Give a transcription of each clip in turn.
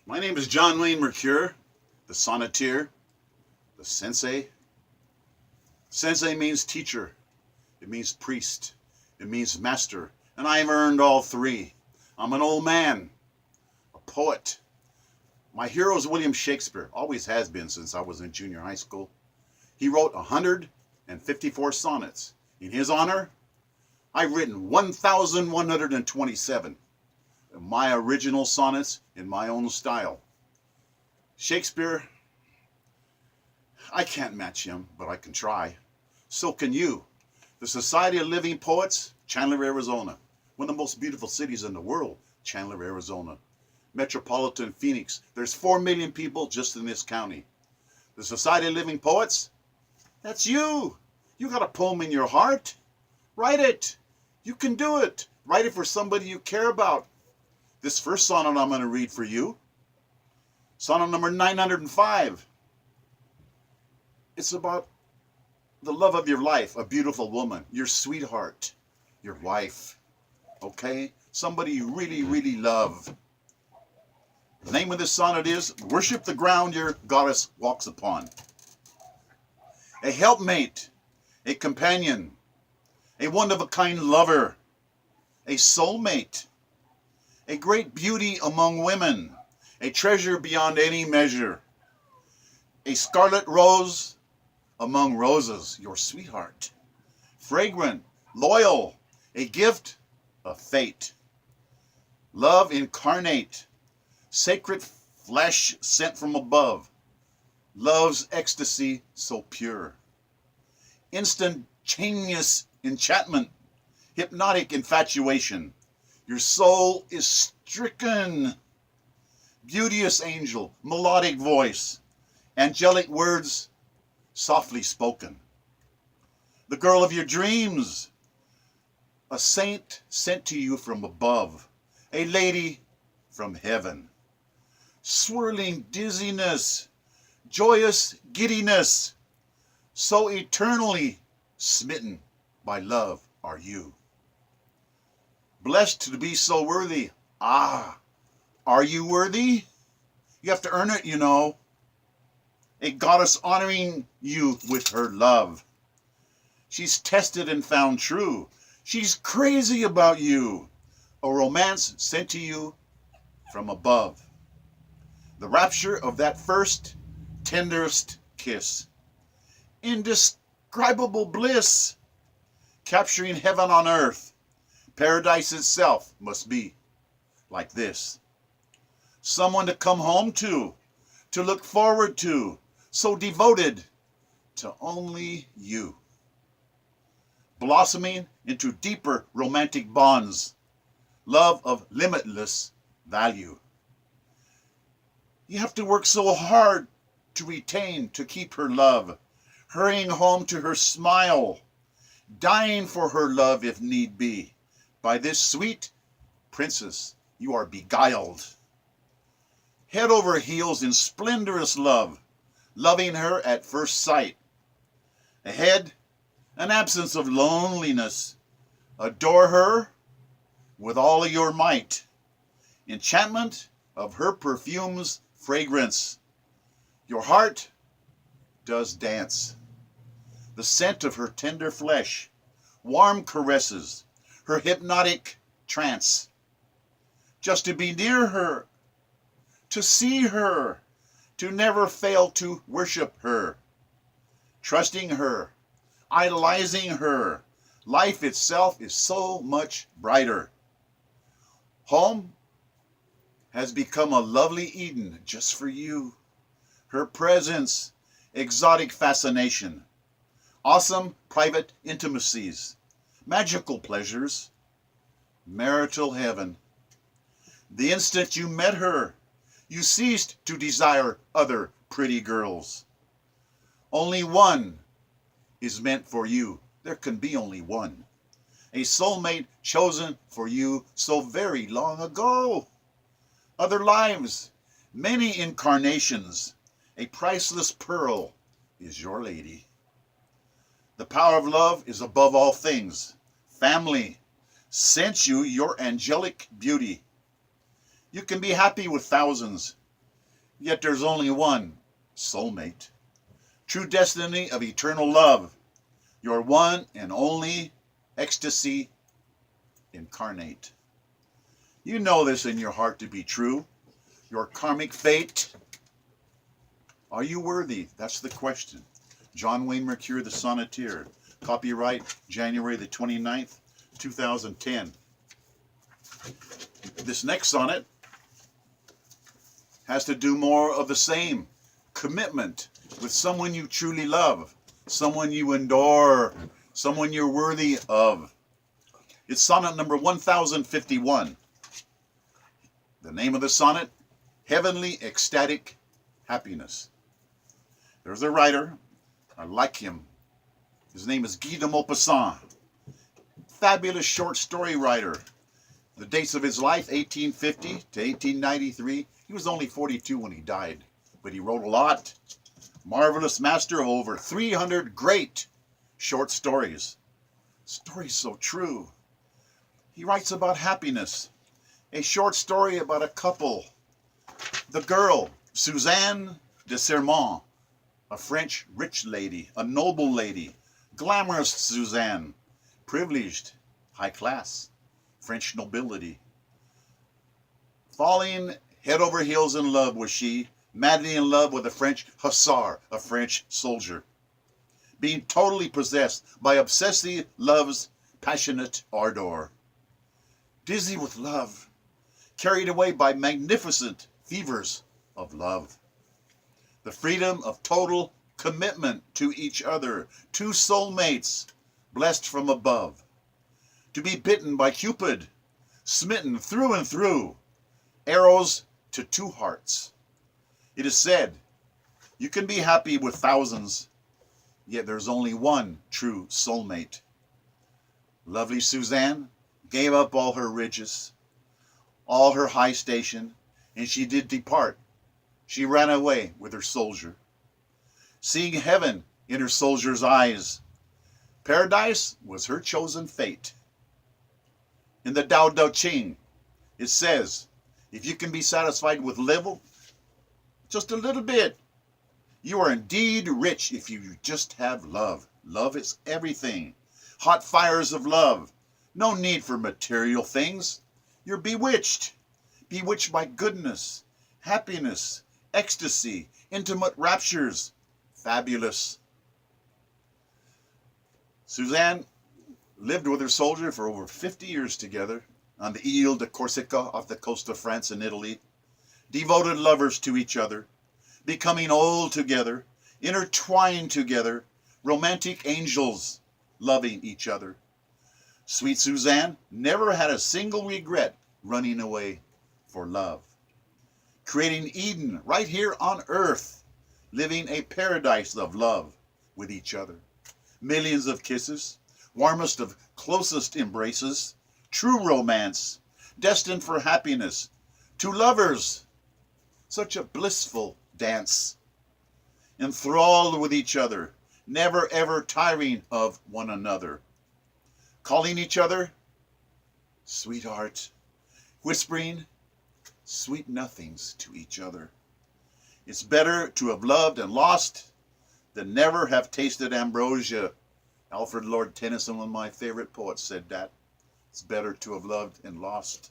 My name is John Wayne Mercure, the Sonneteer, the Sensei. Sensei means teacher, it means priest, it means master, and I've earned all three. I'm an old man, a poet. My hero is William Shakespeare, always has been since I was in junior high school. He wrote 154 sonnets. In his honor, I've written 1,127. My original sonnets in my own style. Shakespeare, I can't match him, but I can try. So can you. The Society of Living Poets, Chandler, Arizona. One of the most beautiful cities in the world, Chandler, Arizona. Metropolitan Phoenix. There's 4 million people just in this county. The Society of Living Poets, that's you. You got a poem in your heart. Write it. You can do it. Write it for somebody you care about. This first sonnet I'm going to read for you, sonnet number 905. It's about the love of your life, a beautiful woman, your sweetheart, your wife, okay? Somebody you really, really love. The name of this sonnet is Worship the Ground Your Goddess Walks Upon. A helpmate, a companion, a one-of-a-kind lover, a soulmate, a great beauty among women, a treasure beyond any measure, a scarlet rose among roses, your sweetheart, fragrant, loyal, a gift of fate, love incarnate, sacred flesh sent from above, love's ecstasy so pure, instantaneous enchantment, hypnotic infatuation. Your soul is stricken. Beauteous angel, melodic voice, angelic words softly spoken. The girl of your dreams, a saint sent to you from above, a lady from heaven. Swirling dizziness, joyous giddiness, so eternally smitten by love are you. Blessed to be so worthy. Ah, are you worthy? You have to earn it, you know. A goddess honoring you with her love. She's tested and found true. She's crazy about you. A romance sent to you from above. The rapture of that first, tenderest kiss. Indescribable bliss. Capturing heaven on earth. Paradise itself must be like this. Someone to come home to look forward to, so devoted to only you. Blossoming into deeper romantic bonds, love of limitless value. You have to work so hard to retain, to keep her love, hurrying home to her smile, dying for her love if need be. By this sweet princess, you are beguiled. Head over heels in splendorous love, loving her at first sight. Ahead, an absence of loneliness. Adore her with all your might. Enchantment of her perfume's fragrance. Your heart does dance. The scent of her tender flesh, warm caresses, her hypnotic trance. Just to be near her, to see her, to never fail to worship her, trusting her, idolizing her. Life itself is so much brighter. Home has become a lovely Eden just for you. Her presence, exotic fascination, awesome private intimacies, magical pleasures, marital heaven. The instant you met her, you ceased to desire other pretty girls. Only one is meant for you. There can be only one. A soulmate chosen for you so very long ago. Other lives, many incarnations, a priceless pearl is your lady. The power of love is above all things. Family sent you your angelic beauty. You can be happy with thousands. Yet there's only one soulmate. True destiny of eternal love. Your one and only ecstasy incarnate. You know this in your heart to be true. Your karmic fate. Are you worthy? That's the question. John Wayne Mercure, the Sonneteer. Copyright January the 29th, 2010. This next sonnet has to do more of the same. Commitment with someone you truly love, someone you adore, someone you're worthy of. It's sonnet number 1051. The name of the sonnet, Heavenly Ecstatic Happiness. There's a writer, I like him. His name is Guy de Maupassant. Fabulous short story writer. The dates of his life, 1850 to 1893. He was only 42 when he died, but he wrote a lot. Marvelous master of over 300 great short stories. Stories so true. He writes about happiness. A short story about a couple. The girl, Suzanne de Serment, a French rich lady, a noble lady, glamorous Suzanne, privileged, high class, French nobility. Falling head over heels in love was she, madly in love with a French hussar, a French soldier. Being totally possessed by obsessive love's passionate ardor. Dizzy with love, carried away by magnificent fevers of love. The freedom of total commitment to each other, two soulmates blessed from above. To be bitten by Cupid, smitten through and through, arrows to two hearts. It is said, you can be happy with thousands, yet there's only one true soulmate. Lovely Suzanne gave up all her riches, all her high station, and she did depart. She ran away with her soldier, seeing heaven in her soldier's eyes. Paradise was her chosen fate. In the Tao Te Ching, it says, if you can be satisfied with little, just a little bit, you are indeed rich if you just have love. Love is everything. Hot fires of love. No need for material things. You're bewitched. Bewitched by goodness, happiness, ecstasy, intimate raptures. Fabulous. Suzanne lived with her soldier for over 50 years together on the Ile de Corsica off the coast of France and Italy. Devoted lovers to each other, becoming old together, intertwined together, romantic angels loving each other. Sweet Suzanne never had a single regret running away for love. Creating Eden right here on earth, living a paradise of love with each other. Millions of kisses, warmest of closest embraces, true romance, destined for happiness. Two lovers, such a blissful dance. Enthralled with each other, never ever tiring of one another. Calling each other sweetheart, whispering sweet nothings to each other. It's better to have loved and lost than never have tasted ambrosia. Alfred Lord Tennyson, one of my favorite poets, said that. It's better to have loved and lost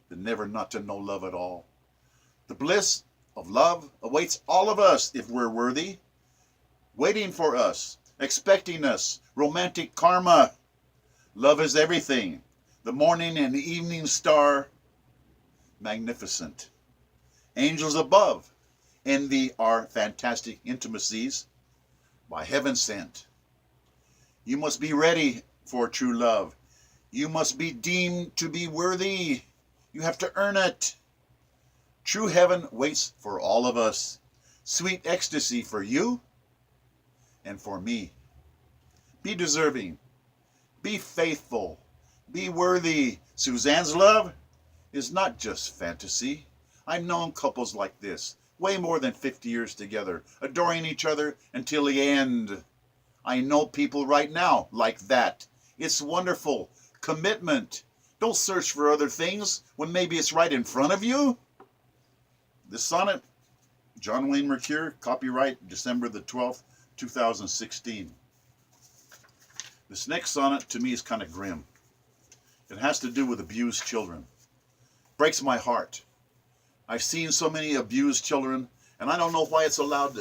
than never not to know love at all. The bliss of love awaits all of us if we're worthy, waiting for us, expecting us, romantic karma. Love is everything, the morning and evening star, magnificent. Angels above envy our fantastic intimacies, by heaven sent. You must be ready for true love. You must be deemed to be worthy. You have to earn it. True heaven waits for all of us. Sweet ecstasy for you and for me. Be deserving. Be faithful. Be worthy. Suzanne's love is not just fantasy. I've known couples like this, way more than 50 years together, adoring each other until the end. I know people right now like that. It's wonderful. Commitment. Don't search for other things when maybe it's right in front of you. This sonnet John Wayne Mercure, copyright December the 12th, 2016. This next sonnet to me is kind of grim. It has to do with abused children. Breaks my heart. I've seen so many abused children, and I don't know why it's allowed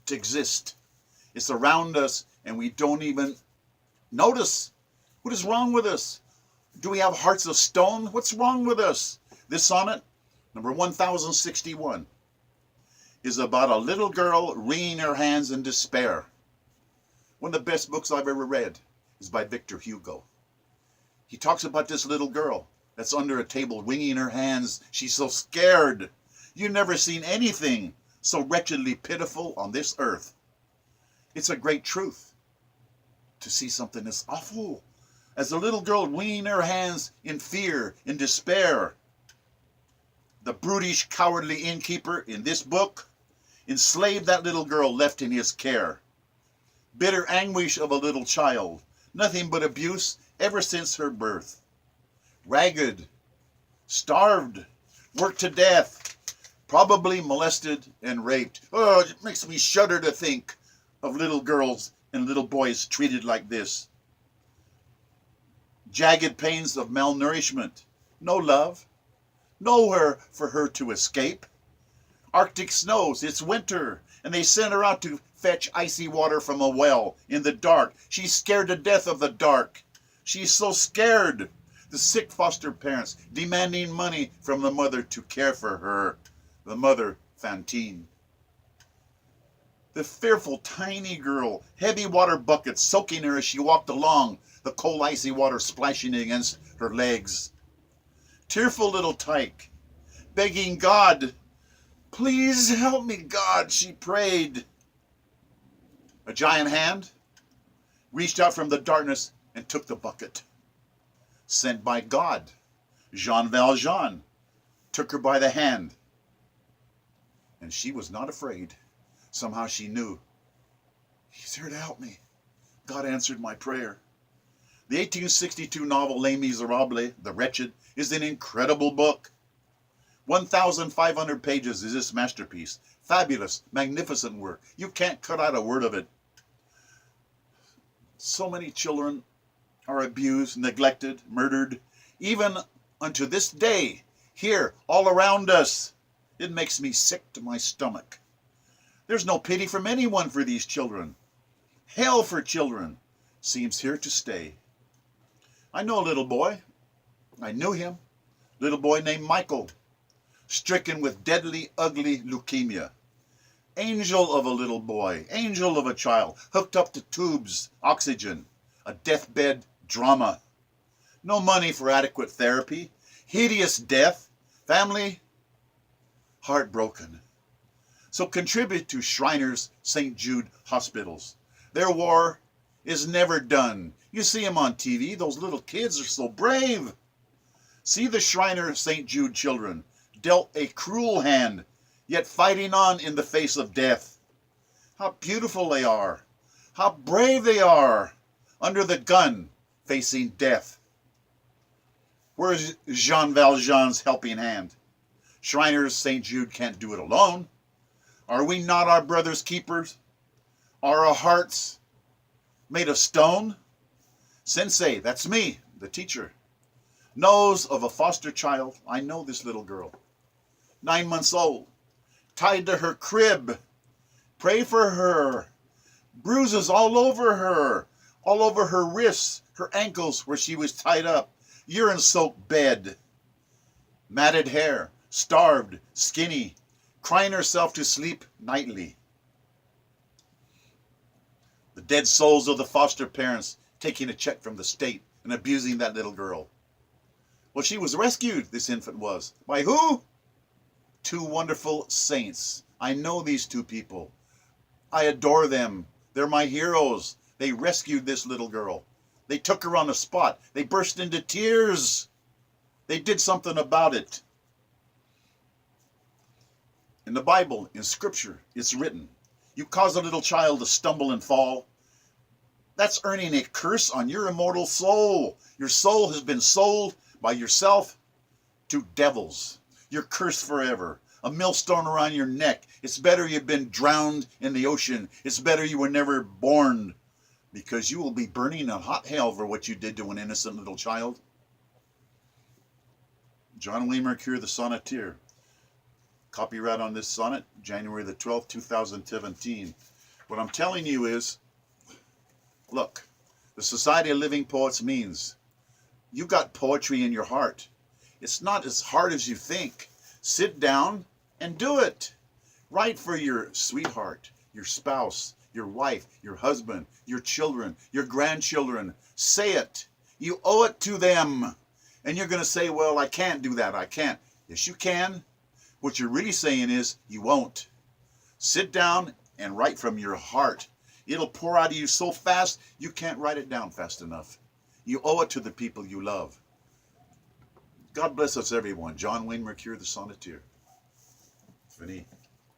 to exist. It's around us, and we don't even notice. What is wrong with us? Do we have hearts of stone? What's wrong with us? This sonnet, number 1061, is about a little girl wringing her hands in despair. One of the best books I've ever read is by Victor Hugo. He talks about this little girl that's under a table wringing her hands. She's so scared. You've never seen anything so wretchedly pitiful on this earth. It's a great truth to see something that's awful. As the little girl wringing her hands in fear, in despair, the brutish, cowardly innkeeper in this book enslaved that little girl left in his care. Bitter anguish of a little child, nothing but abuse ever since her birth. Ragged, starved, worked to death, probably molested and raped. Oh, it makes me shudder to think of little girls and little boys treated like this. Jagged pains of malnourishment, no love, nowhere for her to escape. Arctic snows, it's winter, and they send her out to fetch icy water from a well in the dark. She's scared to death of the dark. She's so scared. The sick foster parents demanding money from the mother to care for her. The mother, Fantine. The fearful tiny girl, heavy water buckets soaking her as she walked along, the cold icy water splashing against her legs. Tearful little tyke, begging God, please help me, God, she prayed. A giant hand reached out from the darkness and took the bucket. Sent by God, Jean Valjean took her by the hand. And she was not afraid. Somehow she knew, he's here to help me. God answered my prayer. The 1862 novel Les Miserables, The Wretched, is an incredible book. 1,500 pages is this masterpiece. Fabulous, magnificent work. You can't cut out a word of it. So many children are abused, neglected, murdered, even unto this day, here, all around us. It makes me sick to my stomach. There's no pity from anyone for these children. Hell for children seems here to stay. I know a little boy. I knew him. Little boy named Michael, stricken with deadly, ugly leukemia. Angel of a little boy, angel of a child, hooked up to tubes, oxygen, a deathbed drama. No money for adequate therapy, hideous death, family heartbroken. So contribute to Shriners St. Jude hospitals. Their war is never done. You see them on TV. Those little kids are so brave. See the Shriner St. Jude children dealt a cruel hand, yet fighting on in the face of death. How beautiful they are. How brave they are under the gun facing death. Where's Jean Valjean's helping hand? Shriners St. Jude can't do it alone. Are we not our brother's keepers? Are our hearts made of stone? Sensei, that's me, the teacher, knows of a foster child. I know this little girl, 9 months old, tied to her crib. Pray for her. Bruises all over her wrists, her ankles where she was tied up, urine-soaked bed, matted hair, starved, skinny, crying herself to sleep nightly. The dead souls of the foster parents taking a check from the state and abusing that little girl. Well, she was rescued, this infant was. By who? 2 wonderful saints. I know these 2 people. I adore them. They're my heroes. They rescued this little girl. They took her on the spot. They burst into tears. They did something about it. In the Bible, in Scripture, it's written, you cause a little child to stumble and fall. That's earning a curse on your immortal soul. Your soul has been sold by yourself to devils. You're cursed forever. a millstone around your neck. It's better you've been drowned in the ocean. It's better you were never born, because you will be burning in hot hell for what you did to an innocent little child. John Wayne Mercure, the Sonneteer. Copyright on this sonnet, January the 12th, 2017. What I'm telling you is, look, the Society of Living Poets means you got poetry in your heart. It's not as hard as you think. Sit down and do it. Write for your sweetheart, your spouse, your wife, your husband, your children, your grandchildren. Say it. You owe it to them. And you're going to say, well, I can't do that. I can't. Yes, you can. What you're really saying is you won't. Sit down and write from your heart. It'll pour out of you so fast you can't write it down fast enough. You owe it to the people you love. God bless us, everyone. John Wayne Mercure, the Sonneteer. Fini.